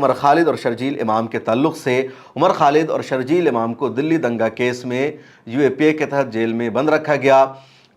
عمر خالد اور شرجیل امام کے تعلق سے عمر خالد اور شرجیل امام کو دلی دنگا کیس میں UAPA کے تحت جیل میں بند رکھا گیا۔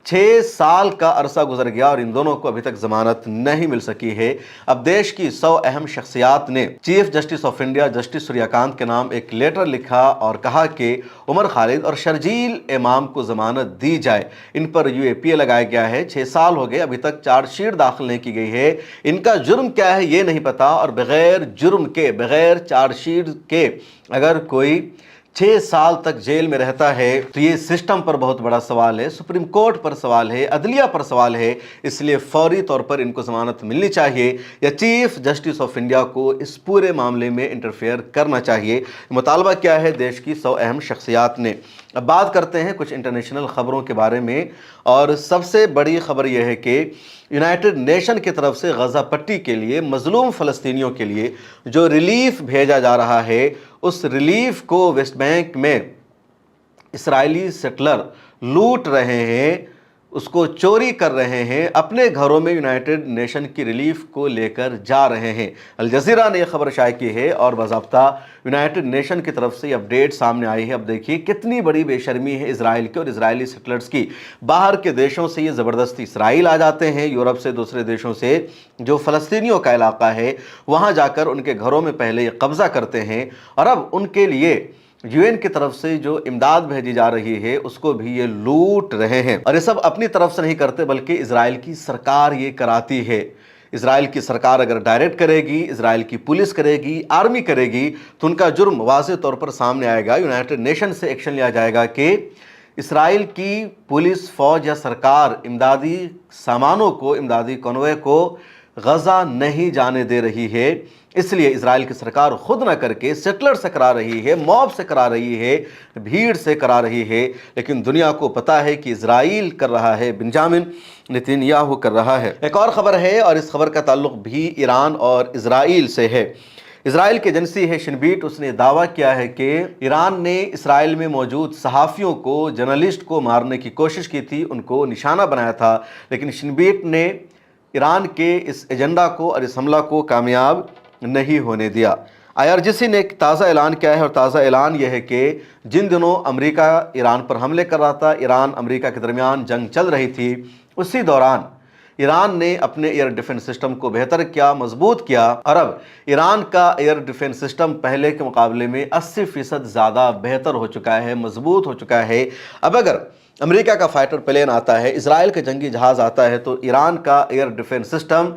6 سال کا عرصہ گزر گیا اور ان دونوں کو ابھی تک ضمانت نہیں مل سکی ہے۔ اب دیش کی 100 اہم شخصیات نے chief justice of India justice Surya Kant کے نام ایک لیٹر لکھا اور کہا کہ عمر خالد اور شرجیل امام کو ضمانت دی جائے۔ ان پر UAPA لگایا گیا ہے۔ 6 سال ہو گئے، ابھی تک چارج شیٹ داخل نہیں کی گئی ہے۔ ان کا جرم کیا ہے یہ نہیں پتا، اور بغیر جرم کے، بغیر چارج شیٹ کے اگر کوئی 6 سال تک جیل میں رہتا ہے تو یہ سسٹم پر بہت بڑا سوال ہے، سپریم کورٹ پر سوال ہے، عدلیہ پر سوال ہے۔ اس لیے فوری طور پر ان کو ضمانت ملنی چاہیے یا چیف جسٹس آف انڈیا کو اس پورے معاملے میں انٹرفیئر کرنا چاہیے۔ مطالبہ کیا ہے دیش کی 100 اہم شخصیات نے۔ اب بات کرتے ہیں کچھ انٹرنیشنل خبروں کے بارے میں، اور سب سے بڑی خبر یہ ہے کہ یونائٹڈ نیشن کی طرف سے غزہ پٹی کے لیے مظلوم فلسطینیوں کے لیے جو ریلیف بھیجا جا رہا ہے، اس ریلیف کو ویسٹ بینک میں اسرائیلی سیٹلر لوٹ رہے ہیں، اس کو چوری کر رہے ہیں، اپنے گھروں میں یونائٹڈ نیشن کی ریلیف کو لے کر جا رہے ہیں۔ الجزیرہ نے یہ خبر شائع کی ہے اور باضابطہ یونائٹڈ نیشن کی طرف سے یہ اپڈیٹ سامنے آئی ہے۔ اب دیکھیے کتنی بڑی بے شرمی ہے اسرائیل کی اور اسرائیلی سیٹلرز کی۔ باہر کے دیشوں سے یہ زبردستی اسرائیل آ جاتے ہیں، یورپ سے، دوسرے دیشوں سے، جو فلسطینیوں کا علاقہ ہے وہاں جا کر ان کے گھروں میں پہلے یہ قبضہ کرتے ہیں، اور اب ان کے لیے UN کی طرف سے جو امداد بھیجی جا رہی ہے اس کو بھی یہ لوٹ رہے ہیں۔ اور یہ سب اپنی طرف سے نہیں کرتے بلکہ اسرائیل کی سرکار یہ کراتی ہے۔ اسرائیل کی سرکار اگر ڈائریکٹ کرے گی، اسرائیل کی پولیس کرے گی، آرمی کرے گی تو ان کا جرم واضح طور پر سامنے آئے گا۔ یونائٹڈ نیشن سے ایکشن لیا جائے گا کہ اسرائیل کی پولیس، فوج یا سرکار امدادی سامانوں کو، امدادی کنوے کو غزہ نہیں جانے دے رہی ہے۔ اس لیے اسرائیل کی سرکار خود نہ کر کے سیٹلر سے کرا رہی ہے، موب سے کرا رہی ہے، بھیڑ سے کرا رہی ہے، لیکن دنیا کو پتہ ہے کہ اسرائیل کر رہا ہے، بنجامن نتن یاہو کر رہا ہے۔ ایک اور خبر ہے اور اس خبر کا تعلق بھی ایران اور اسرائیل سے ہے۔ اسرائیل کے ایجنسی ہے شنبیٹ، اس نے دعویٰ کیا ہے کہ ایران نے اسرائیل میں موجود صحافیوں کو، جرنلسٹ کو مارنے کی کوشش کی تھی، ان کو نشانہ بنایا تھا، لیکن شنبیٹ نے ایران کے اس ایجنڈا کو اور اس حملہ کو کامیاب نہیں ہونے دیا۔ IRGC نے ایک تازہ اعلان کیا ہے، اور تازہ اعلان یہ ہے کہ جن دنوں امریکہ ایران پر حملے کر رہا تھا، ایران امریکہ کے درمیان جنگ چل رہی تھی، اسی دوران ایران نے اپنے ایئر ڈیفنس سسٹم کو بہتر کیا، مضبوط کیا، اور اب ایران کا ایئر ڈیفنس سسٹم پہلے کے مقابلے میں 80% زیادہ بہتر ہو چکا ہے، مضبوط ہو چکا ہے۔ اب اگر امریکہ کا فائٹر پلین آتا ہے، اسرائیل کا جنگی جہاز آتا ہے، تو ایران کا ایئر ڈیفنس سسٹم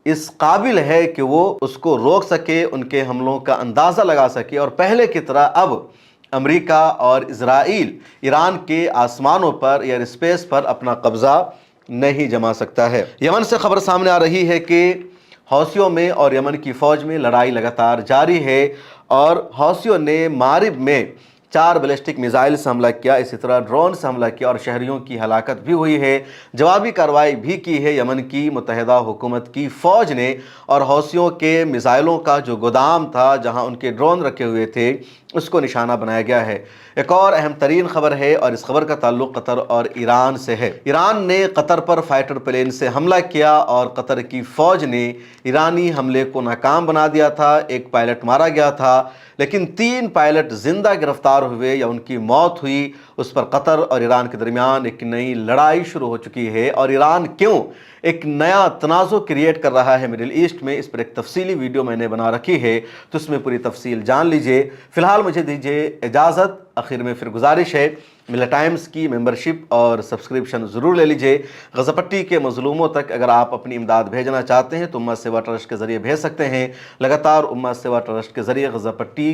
اس قابل ہے کہ وہ اس کو روک سکے، ان کے حملوں کا اندازہ لگا سکے، اور پہلے کی طرح اب امریکہ اور اسرائیل ایران کے آسمانوں پر، ایئر اسپیس پر اپنا قبضہ نہیں جما سکتا ہے۔ یمن سے خبر سامنے آ رہی ہے کہ حوثیوں میں اور یمن کی فوج میں لڑائی لگاتار جاری ہے، اور حوثیوں نے مارب میں 4 بیلسٹک میزائل سے حملہ کیا، اسی طرح ڈرون سے حملہ کیا، اور شہریوں کی ہلاکت بھی ہوئی ہے۔ جوابی کارروائی بھی کی ہے یمن کی متحدہ حکومت کی فوج نے، اور حوثیوں کے میزائلوں کا جو گودام تھا جہاں ان کے ڈرون رکھے ہوئے تھے اس کو نشانہ بنایا گیا ہے۔ ایک اور اہم ترین خبر ہے اور اس خبر کا تعلق قطر اور ایران سے ہے۔ ایران نے قطر پر فائٹر پلین سے حملہ کیا اور قطر کی فوج نے ایرانی حملے کو ناکام بنا دیا تھا۔ ایک پائلٹ مارا گیا تھا، لیکن 3 پائلٹ زندہ گرفتار ہوئے یا ان کی موت ہوئی۔ اس پر قطر اور ایران کے درمیان ایک نئی لڑائی شروع ہو چکی ہے، اور ایران کیوں ایک نیا تنازع کریٹ کر رہا ہے مڈل ایسٹ میں، اس پر ایک تفصیلی ویڈیو میں نے بنا رکھی ہے، تو اس میں پوری تفصیل جان لیجئے۔ فی الحال مجھے دیجئے اجازت۔ آخر میں پھر گزارش ہے، ملت ٹائمز کی ممبرشپ اور سبسکرپشن ضرور لے لیجئے۔ غزہ پٹی کے مظلوموں تک اگر آپ اپنی امداد بھیجنا چاہتے ہیں تو امت سیوا ٹرسٹ کے ذریعے بھیج سکتے ہیں۔ لگاتار امت سیوا ٹرسٹ کے ذریعے غزہ پٹی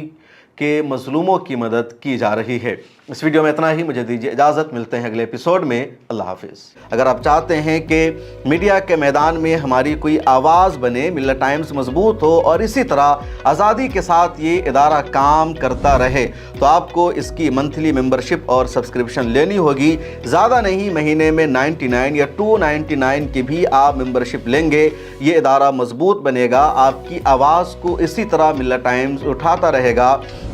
کے مظلوموں کی مدد کی جا رہی ہے۔ اس ویڈیو میں اتنا ہی، مجھے دیجیے اجازت، ملتے ہیں اگلے ایپیسوڈ میں۔ اللہ حافظ۔ اگر آپ چاہتے ہیں کہ میڈیا کے میدان میں ہماری کوئی آواز بنے، ملت ٹائمز مضبوط ہو اور اسی طرح آزادی کے ساتھ یہ ادارہ کام کرتا رہے، تو آپ کو اس کی منتھلی ممبرشپ اور سبسکرپشن لینی ہوگی۔ زیادہ نہیں، مہینے میں 99 یا 299 کی بھی آپ ممبرشپ لیں گے، یہ ادارہ مضبوط بنے گا، آپ کی آواز کو اسی طرح ملت ٹائمز اٹھاتا رہے گا۔